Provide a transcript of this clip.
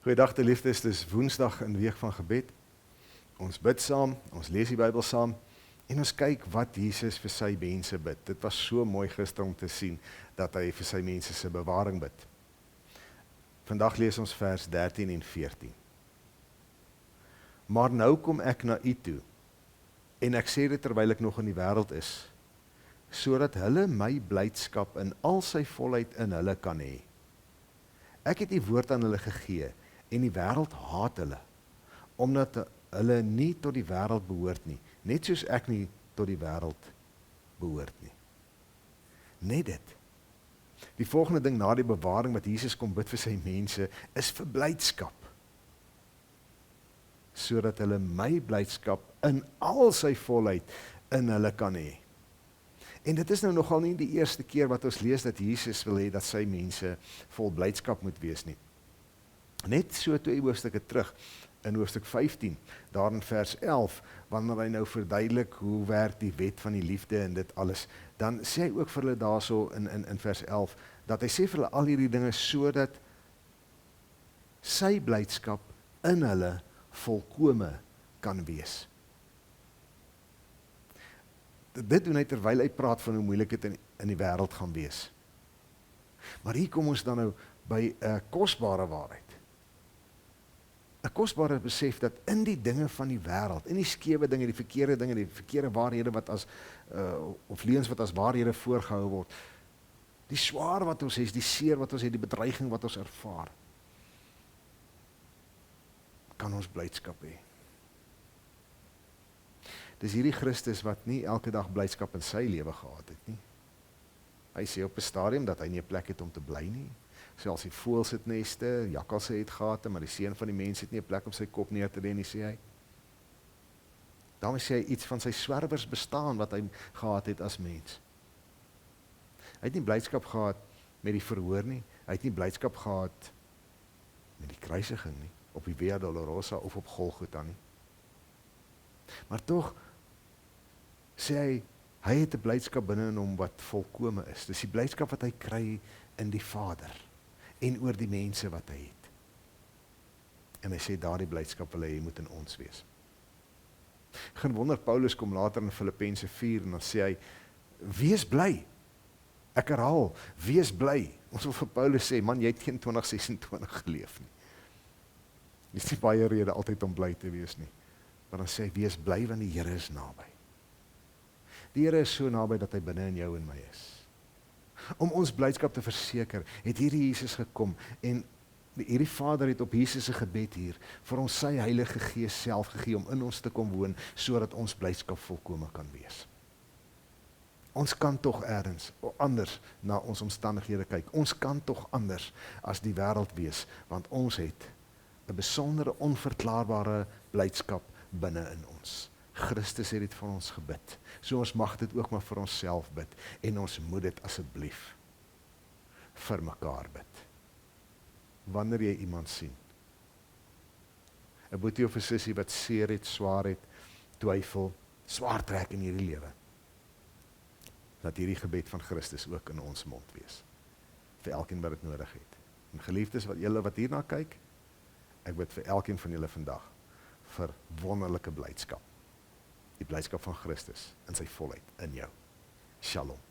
Goeiedag geliefdes, dis Woensdag in week van gebed. Ons bid saam, ons lees die Bybel saam en ons kyk wat Jesus vir sy mense bid. Dit was so mooi gister om te sien dat hy vir sy mense se bewaring bid. Vandag lees ons vers 13 en 14. Maar nou kom ek na u toe en ek sê dit terwyl ek nog in die wêreld is, sodat hulle my blydskap in al sy volheid in hulle kan hê. Ek het die woord aan hulle gegee en die wêreld haat hulle, omdat hulle nie tot die wêreld behoort nie, net soos ek nie tot die wêreld behoort nie. Net dit. Die volgende ding na die bewaring wat Jesus kom bid vir sy mense, is vir blydskap. Sodat hulle my blydskap in al sy volheid in hulle kan hê. En dit is nou nogal nie die eerste keer wat ons lees dat Jesus wil hê dat sy mense vol blydskap moet wees nie. Net so 2 hoofstukke terug, in hoofstuk 15, daar in vers 11, wanneer hy nou verduidelik hoe werk die wet van die liefde en dit alles, dan sê hy ook vir hulle daarso in vers 11, dat hy sê vir hulle al hierdie dinge sodat sy blydskap in hulle volkome kan wees. Dit doen hy terwyl hy praat van hoe moeilik dit in die wêreld gaan wees. Maar hier kom ons dan nou by 'n kosbare waarheid. 'n Kosbare besef dat in die dinge van die wêreld, in die skewe dinge, die verkeerde dinge, die verkeerde waarhede wat as of leuns wat as waarhede voorgehou word, die swaar wat ons het, die seer wat ons het, die bedreiging wat ons ervaar, kan ons blydskap hê. Dis hierdie Christus wat nie elke dag blydskap in sy lewe gehad het nie. Hy sê op 'n stadium dat hy nie 'n plek het om te bly nie. Selfs die voëls het neste, jakkalse het gate, maar die seun van die mens het nie 'n plek om sy kop neer te lê nie, sê hy. Daarmee sê hy iets van sy swerwers bestaan wat hy gehad het as mens. Hy het nie blydskap gehad met die verhoor nie. Hy het nie blydskap gehad met die kruisiging nie, op die Via Dolorosa of op Golgotha nie. Maar tog sê hy het 'n blydskap binne in hom wat volkome is. Dis die blydskap wat hy kry in die Vader en oor die mense wat hy het. En hy sê daardie blydskap wil hy moet in ons wees. Geen wonder Paulus kom later in Filippense 4 en dan sê hy, wees bly. Ek herhaal, wees bly. Ons wil vir Paulus sê, man, jy het geen 2026 geleef nie. Dis nie baie rede altyd om bly te wees nie. Maar dan sê hy, wees bly want die Here is naby. Die Here is so naby dat hy binne in jou en my is. Om ons blydskap te verseker, het hierdie Jesus gekom en hierdie Vader het op Jesus se gebed hier vir ons sy Heilige Gees self gegee om in ons te kom woon, sodat ons blydskap volkome kan wees. Ons kan tog ergens anders na ons omstandighede kyk. Ons kan tog anders as die wêreld wees, want ons het 'n besondere onverklaarbare blydskap binne in ons. Christus het dit vir ons gebid. So ons mag dit ook maar vir onsself bid en ons moet dit asseblief vir mekaar bid. Wanneer jy iemand sien, 'n boetie of 'n sussie wat seer het, swaar het, twyfel, swaar trek in hierdie lewe, dat hierdie gebed van Christus ook in ons mond wees, vir elkeen wat dit nodig het. En geliefdes wat hierna kyk, ek bid vir elkeen van julle vandag, vir wonderlike blydskap. Die blydskap van Christus in sy volheid in jou. Shalom.